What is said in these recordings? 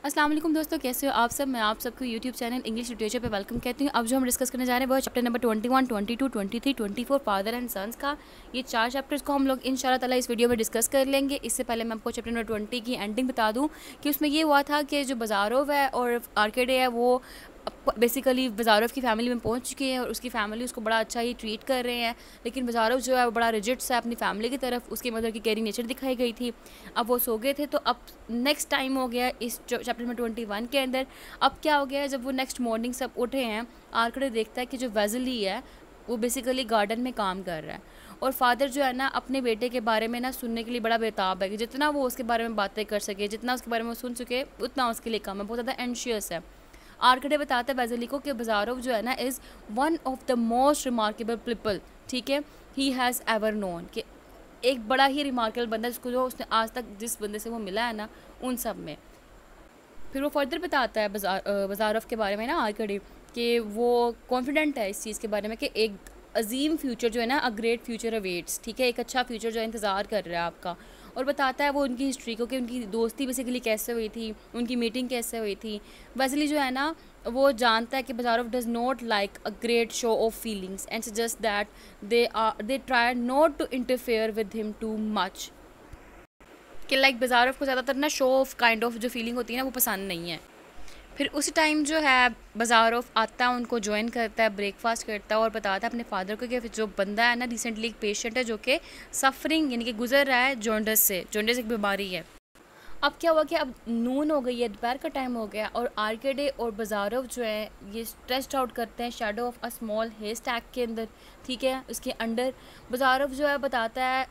अस्सलाम वालेकुम दोस्तों, कैसे हो आप सब। मैं आप सबको यूट्यूब चैनल इंग्लिश लिटरेचर पे वेलकम कहती हूँ। अब जो हम डिस्कस करने जा रहे हैं वो है chapter number 21, 22, 23, 24 father and sons का। ये 4 चैप्टर्स को हम लोग इंशाल्लाह ताला इस वीडियो में डिस्कस कर लेंगे। इससे पहले मैं आपको चैप्टर नंबर 20 की एंडिंग बता दूँ कि उसमें ये हुआ था कि जो बाजारोव है और आर्केडे है वो बेसिकली बाजारोव की फैमिली में पहुंच चुके हैं और उसकी फैमिली उसको बड़ा अच्छा ही ट्रीट कर रहे हैं। लेकिन बाजारोव जो है वो बड़ा रिजिड सा अपनी फैमिली की तरफ, उसकी मदर की केयरिंग नेचर दिखाई गई थी। अब वो सो गए थे, तो अब नेक्स्ट टाइम हो गया इस चैप्टर में 21 के अंदर। अब क्या हो गया है, जब वो नेक्स्ट मॉर्निंग सब उठे हैं, आर्कड़े देखता है कि जो वेजली है वो बेसिकली गार्डन में काम कर रहा है और फादर जो है ना अपने बेटे के बारे में ना सुनने के लिए बड़ा बेताब है कि जितना वो उसके बारे में बातें कर सके, जितना उसके बारे में वो सुन सके उतना उसके लिए कम है, बहुत ज़्यादा एंशियस है। आर्कड़े बताता है वेजली को कि बाजारोव जो है ना is one of the most remarkable people, ठीक है, ही हैज़ एवर नोन, कि एक बड़ा ही रिमार्केबल बंदा जिसको जो उसने आज तक जिस बंदे से वो मिला है ना उन सब में। फिर वो फर्दर बताता है बाजारोव के बारे में ना आर्कड़े कि वो कॉन्फिडेंट है इस चीज़ के बारे में कि एक अजीम फ्यूचर जो है ना, अ ग्रेट फ्यूचर अवेट्स, ठीक है, एक अच्छा फ्यूचर जो है इंतज़ार कर रहा है आपका। और बताता है वो उनकी हिस्ट्री को कि उनकी दोस्ती बेसिकली कैसे हुई थी, उनकी मीटिंग कैसे हुई थी। वेजली जो है ना वो जानता है कि Bazarov does not like a great show of feelings and suggest that they try not to interfere with him too much, कि लाइक बाजारोव को ज़्यादातर ना शो ऑफ काइंड ऑफ जो फीलिंग होती है ना वो पसंद नहीं है। फिर उसी टाइम जो है बाजारोव आता है, उनको ज्वाइन करता है, ब्रेकफास्ट करता है और बताता है अपने फादर को कि जो बंदा है ना रिसेंटली एक पेशेंट है जो कि सफरिंग यानी कि गुजर रहा है जॉन्डिस से, जॉन्डिस एक बीमारी है। अब क्या हुआ कि अब नून हो गई है, दोपहर का टाइम हो गया और आर्केडे और बाजारोव जो है ये स्ट्रेस्ड आउट करते हैं shadow of a small hair stack के अंदर, ठीक है। उसके अंडर बाजारोव जो है बताता है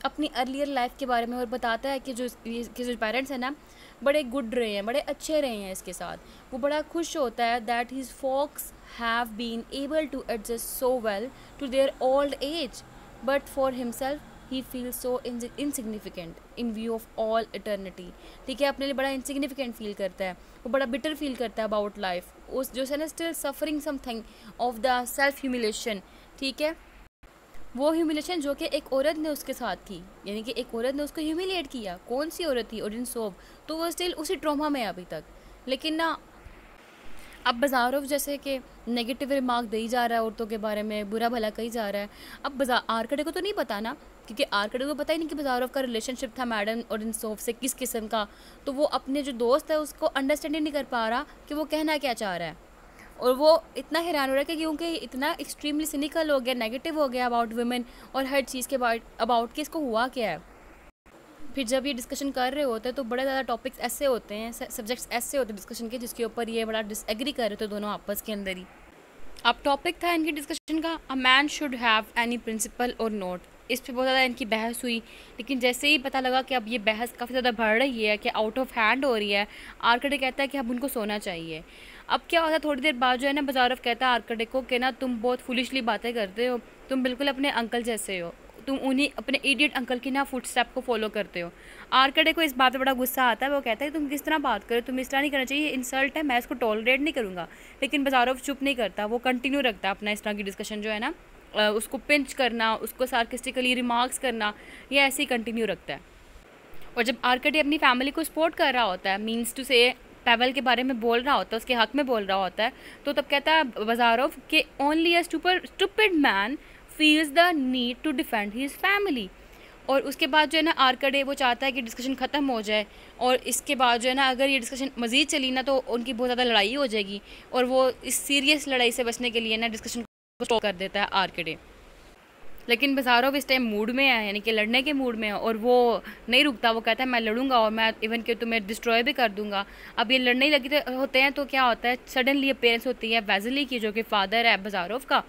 अपनी अर्लियर लाइफ के बारे में और बताता है कि जो पेरेंट्स हैं ना बड़े गुड रहे हैं, बड़े अच्छे रहे हैं इसके साथ। वो बड़ा खुश होता है that his folks have been able to adjust so well to their old age, but for himself he feel so insignificant in view of all eternity, ठीक है। अपने लिए बड़ा इनसिग्निफिकेंट फील करता है, वो बड़ा बिटर फील करता है अबाउट लाइफ, उस जो है ना still suffering something of the self humiliation, ठीक है। वो ह्यूमिलेशन जो कि एक औरत ने उसके साथ की, यानी कि एक औरत ने उसको ह्यूमिलेट किया। कौन सी औरत थी? ओडिन सोव। तो वो स्टिल उसी ट्रॉमा में है अभी तक। लेकिन ना अब बाजारोव जैसे कि नेगेटिव रिमार्क दे ही जा रहा है औरतों के बारे में, बुरा भला कही जा रहा है। अब आर्कड़े को तो नहीं पता ना, क्योंकि आर्कड़े को पता ही नहीं कि बाजारोव का रिलेशनशिप था मैडम ओडिन सोव से किस किस्म का। तो वो अपने जो दोस्त है उसको अंडरस्टैंड ही नहीं कर पा रहा कि वो कहना क्या चाह रहा है। और वो इतना हैरान हो रहा है कि क्योंकि इतना एक्सट्रीमली सिनिकल हो गया, नेगेटिव हो गया अबाउट वुमेन और हर चीज़ के अबाउट कि इसको हुआ क्या है। फिर जब ये डिस्कशन कर रहे होते हैं तो बड़े ज़्यादा टॉपिक्स ऐसे होते हैं, सब्जेक्ट्स ऐसे होते हैं डिस्कशन के जिसके ऊपर ये बड़ा डिसएग्री कर रहे थे दोनों आपस के अंदर ही। अब टॉपिक था इनकी डिस्कशन का a man should have any principle और नोट। इस पर बहुत ज़्यादा इनकी बहस हुई, लेकिन जैसे ही पता लगा कि अब ये बहस काफ़ी ज़्यादा बढ़ रही है, कि आउट ऑफ हैंड हो रही है, आर्कड़े कहता है कि अब उनको सोना चाहिए। अब क्या होता है, थोड़ी देर बाद जो है ना बाजारोव कहता है आर्कड़े को कि ना तुम बहुत फुलिशली बातें करते हो, तुम बिल्कुल अपने अंकल जैसे हो, तुम उन्हीं अपने इडियट अंकल की ना फुटस्टेप को फॉलो करते हो। आर्कड़े को इस बात पर बड़ा गुस्सा आता है, वो कहता है तुम किस तरह बात करो, तुम इस तरह नहीं करना चाहिए, इंसल्ट है, मैं इसको टॉलरेट नहीं करूँगा। लेकिन बाजारोव चुप नहीं करता, वो कंटिन्यू रखता है अपना इस तरह की डिस्कशन जो है ना, उसको पिंच करना, उसको सार्केस्टिकली रिमार्क्स करना, ये ऐसे ही कंटिन्यू रखता है। और जब आर्कड़े अपनी फैमिली को सपोर्ट कर रहा होता है, मीन्स टू से पैवल के बारे में बोल रहा होता है, उसके हक में बोल रहा होता है, तो तब कहता है बाजारोव कि only a stupid man feels the need to defend his family. और उसके बाद जो है ना आर्कड़े वो चाहता है कि डिस्कशन ख़त्म हो जाए, और इसके बाद जो है ना अगर ये डिस्कशन मज़ीद चली ना तो उनकी बहुत ज़्यादा लड़ाई हो जाएगी, और वो इस सीरियस लड़ाई से बचने के लिए ना डिस्कशन को स्टॉप कर देता है आर्कड़े। लेकिन बाजारोव इस टाइम मूड में है, यानी कि लड़ने के मूड में है, और वो नहीं रुकता, वो कहता है मैं लड़ूंगा और मैं इवन कि तुम्हें डिस्ट्रॉय भी कर दूंगा। अब ये लड़ने ही लगे होते हैं तो क्या होता है, सडनली अपेयरेंस होती है वेजली की जो कि फादर है बाजारोव का।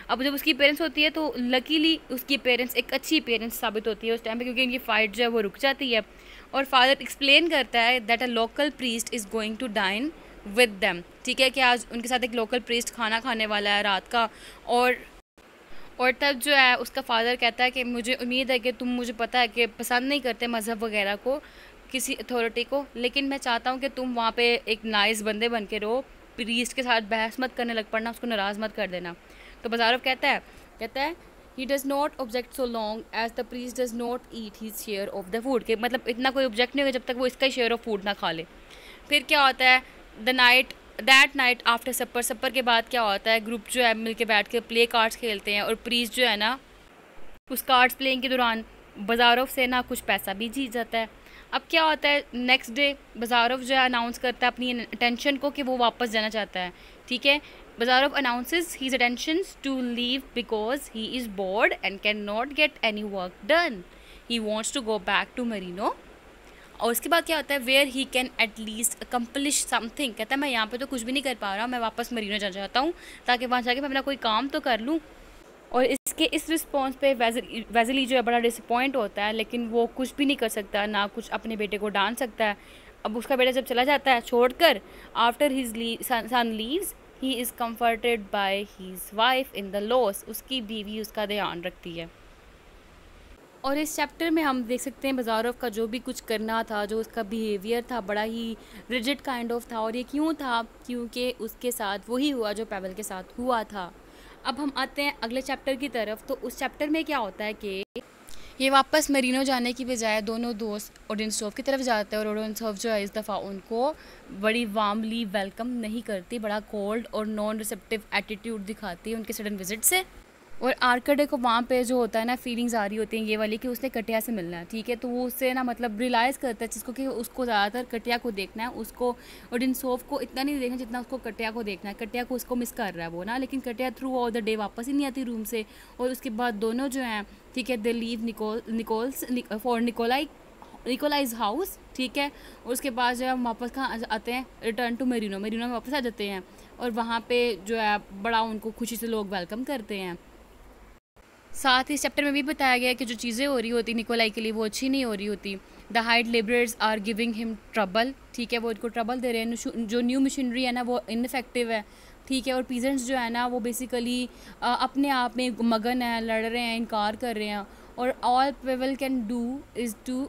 अब जब उसकी पेरेंट्स होती है तो लकीली उसकी पेरेंट्स एक अच्छी पेरेंट्स साबित होती है उस टाइम पे, क्योंकि इनकी फ़ाइट जो है वो रुक जाती है। और फादर एक्सप्लेन करता है that a local priest is going to dine with them, ठीक है, कि आज उनके साथ एक लोकल प्रीस्ट खाना खाने वाला है रात का। और तब जो है उसका फादर कहता है कि मुझे उम्मीद है कि तुम, मुझे पता है कि पसंद नहीं करते मज़हब वगैरह को, किसी अथॉरिटी को, लेकिन मैं चाहता हूँ कि तुम वहाँ पे एक नाइस बंदे बन के रहो, प्रीस्ट के साथ बहस मत करने लग पड़ना, उसको नाराज़ मत कर देना। तो बाजारोव कहता है he does not object so long as the priest does not eat his share of the food, के मतलब इतना कोई ऑब्जेक्ट नहीं होगा जब तक वो इसका शेयर ऑफ फूड ना खा ले। फिर क्या होता है, दैट नाइट आफ्टर सपर, सपर के बाद क्या होता है, ग्रुप जो है मिलके बैठ के प्ले कार्ड्स खेलते हैं और प्रीस्ट जो है ना उस कार्ड्स प्लेइंग के दौरान बाजारोव से ना कुछ पैसा भी जीत जाता है। अब क्या होता है, नेक्स्ट डे बाजारोव जो है अनाउंस करता है अपनी अटेंशन को कि वो वापस जाना चाहता है। ठीक है, Bazarov announces his attentions to leave because he is bored and can not get any work done. He wants to go back to Marino. और उसके बाद क्या होता है, where he can at least accomplish something, कहता है मैं यहाँ पे तो कुछ भी नहीं कर पा रहा, मैं वापस मरीनो जाना चाहता हूँ ताकि वहाँ जाके मैं अपना कोई काम तो कर लूँ। और इसके इस रिस्पॉन्स पे वेजली जो है बड़ा डिसअपॉइंट होता है, लेकिन वो कुछ भी नहीं कर सकता, ना कुछ अपने बेटे को डांट सकता है। अब उसका बेटा जब चला जाता है छोड़कर, after his son leaves he is comforted by his wife in the loss, उसकी बीवी उसका ध्यान रखती है। और इस चैप्टर में हम देख सकते हैं बाजारोव का जो भी कुछ करना था, जो उसका बिहेवियर था, बड़ा ही रिजिड काइंड ऑफ था। और ये क्यों था, क्योंकि उसके साथ वही हुआ जो पैवेल के साथ हुआ था। अब हम आते हैं अगले चैप्टर की तरफ। तो उस चैप्टर में क्या होता है कि ये वापस मरीनो जाने की बजाय दोनों दोस्त ओडेनसोफ की तरफ जाते हैं और ओडेनसोफ जो है इस दफ़ा उनको बड़ी वार्मली वेलकम नहीं करती, बड़ा कोल्ड और नॉन रिसेप्टिव एटीट्यूड दिखाती है उनके सडन विजिट से। और आर्कडे को वहाँ पे जो होता है ना फीलिंग्स आ रही होती हैं ये वाली कि उसने कटिया से मिलना है। ठीक है, तो वो उससे ना मतलब रियलाइज़ करता है जिसको कि उसको ज़्यादातर कटिया को देखना है, उसको ओडेनसोफ को इतना नहीं देखना जितना उसको कटिया को देखना है। कटिया को उसको मिस कर रहा है वो ना, लेकिन कटिया थ्रू आउट द डे वापस ही नहीं आती रूम से। और उसके बाद दोनों जो हैं, ठीक है, दे लीव निकोल्स फॉर निकोलाइज हाउस। ठीक है, और उसके बाद जो है हम वापस कहाँ आते हैं, रिटर्न टू मरीनो में वापस आ जाते हैं। और वहाँ पे जो है बड़ा उनको खुशी से लोग वेलकम करते हैं। साथ ही इस चैप्टर में भी बताया गया कि जो चीज़ें हो रही होती निकोलाई के लिए वो अच्छी नहीं हो रही होती। The hired labourers are giving him trouble. ठीक है, वो इनको ट्रबल दे रहे हैं, जो न्यू मशीनरी है ना वो इनफेक्टिव है। ठीक है, और पीजेंट्स जो है ना वो बेसिकली अपने आप में मगन है, लड़ रहे हैं, इनकार कर रहे हैं। और all Pavel can do is to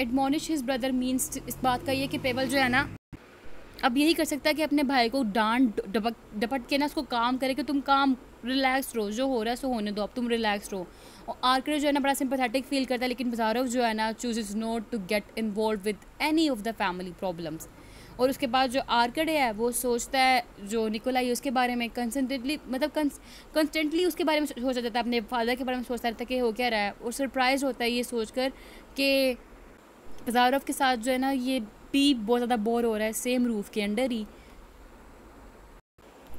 admonish his brother, means इस बात का ये कि पेवल जो है ना अब यही कर सकता है कि अपने भाई को डांट डपट के ना उसको काम करे कि तुम काम रिलैक्स रहो, जो हो रहा है सो होने दो, अब तुम रिलैक्स रहो। और आर्करे जो है ना बड़ा सिंपैथेटिक फील करता है, लेकिन बाजारोव जो है ना chooses not to get involve with any of the family problems. और उसके बाद जो आर्कडे है वो सोचता है जो निकोलाई उसके बारे में कंस्टेंटली उसके बारे में सोचता रहता है, अपने फादर के बारे में सोचता रहता है कि हो क्या रहा है। और सरप्राइज होता है ये सोचकर कि बाजारोव के साथ जो है ना ये भी बहुत ज़्यादा बोर हो रहा है सेम रूफ के अंडर ही।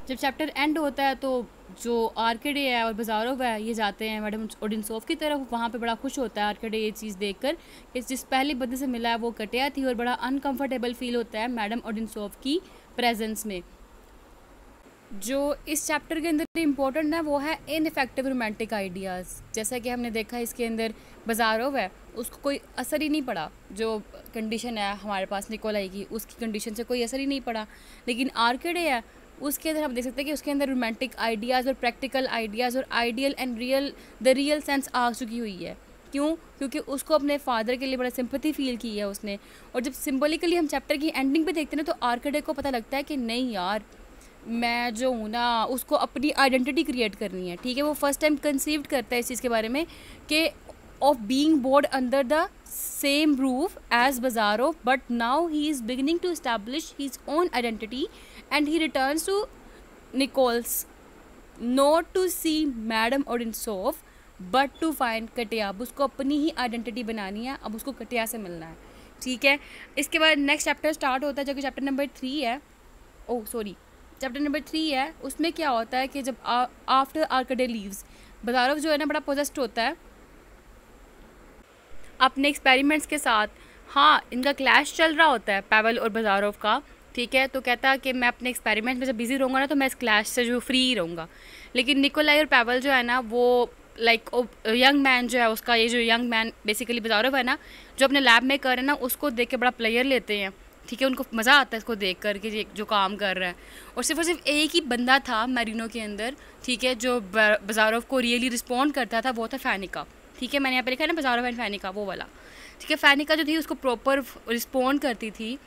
जब चैप्टर एंड होता है तो जो आर्कडे है और बाजारोव है ये जाते हैं मैडम ओडेनसोफ की तरफ। वहाँ पे बड़ा खुश होता है आर्कडे ये चीज़ देखकर कि जिस पहले बंदे से मिला है वो कटिया थी, और बड़ा अनकंफर्टेबल फील होता है मैडम ओडेनसोफ की प्रेजेंस में। जो इस चैप्टर के अंदर इम्पोर्टेंट है वो है इनफेक्टिव रोमांटिक आइडियाज़। जैसा कि हमने देखा इसके अंदर बाजारोव है उसको कोई असर ही नहीं पड़ा, जो कंडीशन है हमारे पास निकोलाई की उसकी कंडीशन से कोई असर ही नहीं पड़ा। लेकिन आर्कडे है उसके अंदर हम देख सकते हैं कि उसके अंदर रोमांटिक आइडियाज़ और प्रैक्टिकल आइडियाज़ और आइडियल एंड रियल सेंस आ चुकी हुई है। क्यों? क्योंकि उसको अपने फादर के लिए बड़ा सिंपैथी फील की है उसने। और जब सिंबॉलिकली हम चैप्टर की एंडिंग पे देखते हैं ना तो आर्कडे को पता लगता है कि नहीं यार, मैं जो हूँ ना उसको अपनी आइडेंटिटी क्रिएट करनी है। ठीक है, वो फर्स्ट टाइम कंसीव्ड करता है इस चीज़ के बारे में कि of being bored under the same roof as Bazarov, but now he is beginning to establish his own identity and he returns to Nikolskoe not to see madam Odintsov but to find Katya. अब उसको अपनी ही identity बनानी है, अब उसको कटिया से मिलना है। ठीक है, इसके बाद नेक्स्ट चैप्टर स्टार्ट होता है जो कि चैप्टर नंबर 3 है। चैप्टर नंबर 3 है। उसमें क्या होता है कि जब आफ्टर आर्कडे लीव्स बाजारोव जो है ना बड़ा पोजेस्ड होता है अपने एक्सपेरिमेंट्स के साथ। हाँ, इनका क्लैश चल रहा होता है पैवेल और बाजारोव का। ठीक है, तो कहता है कि मैं अपने एक्सपेरिमेंट में जब बिजी रहूँगा ना तो मैं इस क्लैश से जो फ्री ही रहूँगा। लेकिन निकोलाई और पैवेल जो है ना वो लाइक यंग मैन जो है उसका, ये जो यंग मैन बेसिकली बाजारोव है ना जो अपने लैब में कर रहे हैं ना उसको देख के बड़ा प्लेयर लेते हैं। ठीक है, उनको मज़ा आता है इसको देख कर कि जो काम कर रहा है। और सिर्फ एक ही बंदा था मैरिनो के अंदर, ठीक है, जो बाजारोव को रियली रिस्पॉन्ड करता था, वो था फैनिका। ठीक है, मैंने यहाँ पे लिखा है ना बाजारोव एंड फैनिका, वो वाला। ठीक है, फैनिका जो थी उसको प्रॉपर रिस्पॉन्ड करती थी।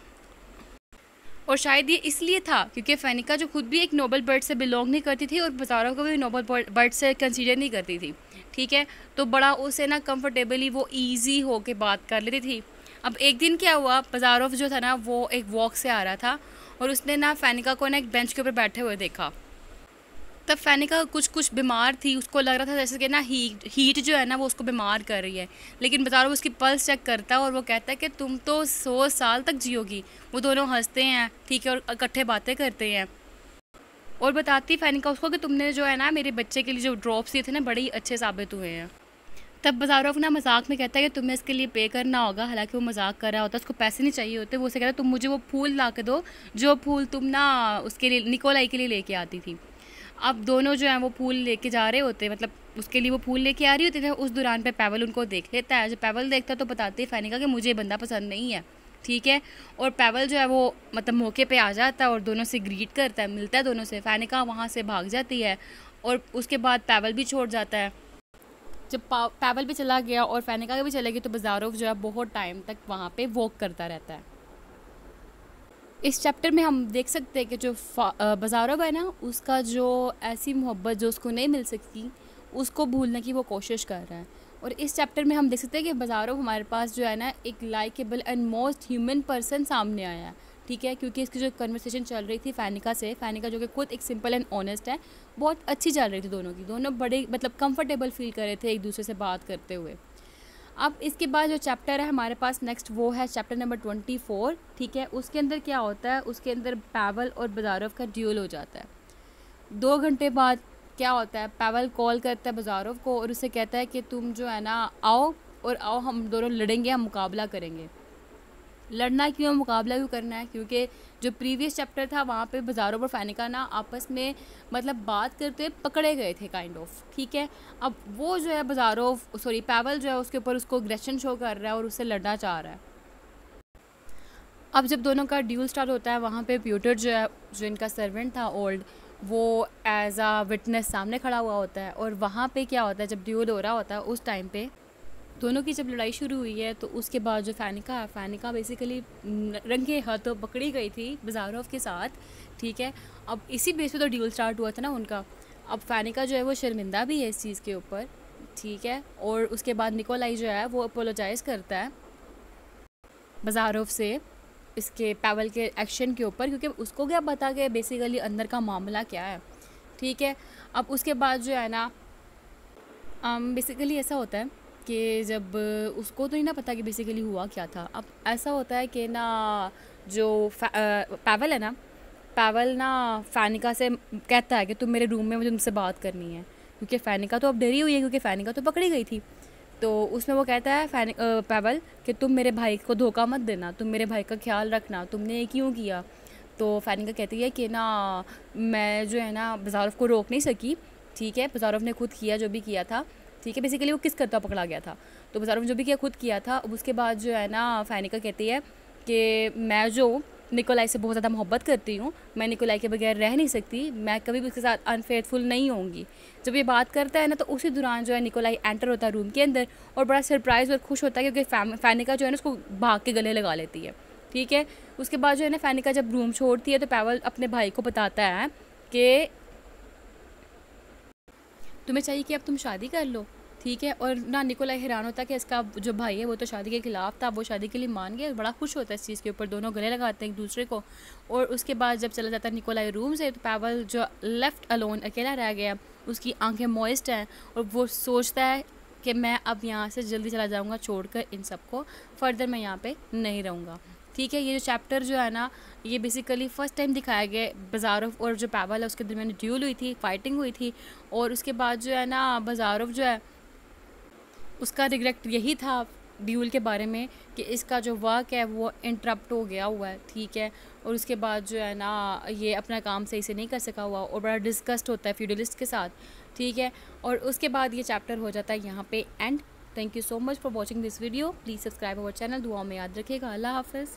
और शायद ये इसलिए था क्योंकि फ़ेनिका जो खुद भी एक नोबल बर्ड से बिलोंग नहीं करती थी और बज़ारोव को भी नोबल बर्ड से कंसीडर नहीं करती थी, ठीक है। तो बड़ा उसे ना कंफर्टेबली वो ईजी हो के बात कर लेती थी। अब एक दिन क्या हुआ, बज़ारोव जो था ना वो एक वॉक से आ रहा था और उसने ना फ़ेनिका को ना एक बेंच के ऊपर बैठे हुए देखा। तब फ़ेनिका कुछ बीमार थी, उसको लग रहा था जैसे कि ना हीट जो है ना वो उसको बीमार कर रही है। लेकिन बज़ारोव उसकी पल्स चेक करता है और वो कहता है कि तुम तो 100 साल तक जियोगी। वो दोनों हंसते हैं, ठीक है, और इकट्ठे बातें करते हैं। और बताती फ़ेनिका उसको कि तुमने जो है ना मेरे बच्चे के लिए जो ड्रॉप्स दिए थे ना बड़े ही अच्छे साबित हुए हैं। तब बज़ारोव ना मजाक में कहता है कि तुम्हें इसके लिए पे करना होगा। हालांकि वो मजाक कर रहा होता है, उसको पैसे नहीं चाहिए होते। वो उसे कहता है तुम मुझे वो फूल ला के दो जो फूल तुम ना उसके लिए निकोलाई के लिए लेके आती थी। अब दोनों जो हैं वो फूल लेके जा रहे होते, मतलब उसके लिए वो फूल लेके आ रही होती है। उस दौरान पे पैवल उनको देख लेता है। जब पैवल देखता है तो बताती है फ़ेनिका कि मुझे बंदा पसंद नहीं है, ठीक है। और पैवल जो है वो मतलब मौके पे आ जाता है और दोनों से ग्रीट करता है, मिलता है दोनों से। फ़ेनिका वहाँ से भाग जाती है और उसके बाद पैवल भी छोड़ जाता है। जब पैवल भी चला गया और फ़ेनिका भी चलेगी तो बज़ारोव जो है बहुत टाइम तक वहाँ पे वॉक करता रहता है। इस चैप्टर में हम देख सकते हैं कि जो बज़ारोव है ना उसका जो ऐसी मोहब्बत जो उसको नहीं मिल सकती उसको भूलने की वो कोशिश कर रहा है। और इस चैप्टर में हम देख सकते हैं कि बज़ारोव हमारे पास जो है ना एक likeable and most human person सामने आया है, ठीक है। क्योंकि इसकी जो कन्वर्सेशन चल रही थी फ़ेनिका से, फ़ेनिका जो कि खुद एक सिंपल एंड ऑनेस्ट है, बहुत अच्छी चल रही थी दोनों की। दोनों बड़े मतलब कंफर्टेबल फील कर रहे थे एक दूसरे से बात करते हुए। अब इसके बाद जो चैप्टर है हमारे पास नेक्स्ट वो है चैप्टर नंबर 24, ठीक है। उसके अंदर क्या होता है, उसके अंदर पैवल और बज़ारोव का ड्यूल हो जाता है। 2 घंटे बाद क्या होता है, पैवल कॉल करता है बज़ारोव को और उससे कहता है कि तुम जो है ना आओ और आओ हम दोनों लड़ेंगे, हम मुकाबला करेंगे। लड़ना क्यों, मुकाबला क्यों करना है, क्योंकि जो प्रीवियस चैप्टर था वहाँ पे बज़ारोव और फ़ेनिका ना आपस में मतलब बात करते पकड़े गए थे काइंड ऑफ, ठीक है। अब वो जो है पैवल जो है उसके ऊपर उसको एग्रेशन शो कर रहा है और उससे लड़ना चाह रहा है। अब जब दोनों का ड्यूल स्टार्ट होता है वहाँ पे प्यूटर जो है, जो इनका सर्वेंट था ओल्ड, वो एज आ विटनेस सामने खड़ा हुआ होता है। और वहाँ पे क्या होता है, जब ड्यूल हो रहा होता है उस टाइम पे दोनों की जब लड़ाई शुरू हुई है तो उसके बाद जो फ़ेनिका बेसिकली रंगे हाथों पकड़ी गई थी बज़ारोव के साथ, ठीक है। अब इसी बेस पे तो ड्यूल स्टार्ट हुआ था ना उनका। अब फ़ेनिका जो है वो शर्मिंदा भी है इस चीज़ के ऊपर, ठीक है। और उसके बाद निकोलाई जो है वो अपोलोजाइज़ करता है बज़ारोव से इसके पैवल के एक्शन के ऊपर, क्योंकि उसको क्या पता कि बेसिकली अंदर का मामला क्या है, ठीक है। अब उसके बाद जो है ना बेसिकली ऐसा होता है कि जब उसको तो नहीं ना पता कि बेसिकली हुआ क्या था। अब ऐसा होता है कि ना जो पैवल है ना, पैवल ना फ़ेनिका से कहता है कि तुम मेरे रूम में, मुझे तुमसे बात करनी है। क्योंकि फ़ेनिका तो अब डरी हुई है क्योंकि फ़ेनिका तो पकड़ी गई थी। तो उसमें वो कहता है पैवल कि तुम मेरे भाई को धोखा मत देना, तुम मेरे भाई का ख्याल रखना, तुमने ये क्यों किया। तो फ़ेनिका कहती है कि ना मैं जो है ना बज़ारोव को रोक नहीं सकी, ठीक है। बज़ारोव ने खुद किया जो भी किया था, ठीक है। बेसिकली वो किस करता पकड़ा गया था, तो बज़ारोव ने जो भी किया खुद किया था। अब उसके बाद जो है ना फ़ेनिका कहती है कि मैं जो निकोलाई से बहुत ज़्यादा मोहब्बत करती हूँ, मैं निकोलाई के बगैर रह नहीं सकती, मैं कभी भी उसके साथ अनफेथफुल नहीं होंगी। जब ये बात करता है ना तो उसी दौरान जो है निकोलाई एंटर होता है रूम के अंदर और बड़ा सरप्राइज़ और खुश होता है क्योंकि फ़ेनिका जो है ना उसको भाग के गले लगा लेती है, ठीक है। उसके बाद जो है ना फ़ेनिका जब रूम छोड़ती है तो पैवल अपने भाई को बताता है कि तुम्हें चाहिए कि अब तुम शादी कर लो, ठीक है। और ना निकोलाई हैरान होता है कि इसका जो भाई है वो तो शादी के खिलाफ था, वो शादी के लिए मान गया। बड़ा खुश होता है इस चीज़ के ऊपर, दोनों गले लगाते हैं एक दूसरे को। और उसके बाद जब चला जाता है निकोलाई रूम से तो पैवल जो लेफ़्ट अलोन अकेला रह गया, उसकी आंखें मॉइस्ट हैं और वो सोचता है कि मैं अब यहाँ से जल्दी चला जाऊँगा छोड़कर इन सबको, फ़र्दर मैं यहाँ पे नहीं रहूँगा, ठीक है। ये जो चैप्टर जो है ना ये बेसिकली फ़र्स्ट टाइम दिखाया गया बज़ारोव और जो पैवल है उसके दरमियान ड्यूल हुई थी, फाइटिंग हुई थी। और उसके बाद जो है ना बज़ारोव जो है उसका रिग्रेट यही था ड्यूल के बारे में कि इसका जो वर्क है वो इंटरप्ट हो गया हुआ है, ठीक है। और उसके बाद जो है ना ये अपना काम सही से नहीं कर सका हुआ और बड़ा डिस्कस्ट होता है फ्यूडलिस्ट के साथ, ठीक है। और उसके बाद ये चैप्टर हो जाता है यहाँ पे and. Thank you so much for watching this video, please subscribe our channel, दुआ में याद रखिएगा। अल्लाह हाफ़िज़।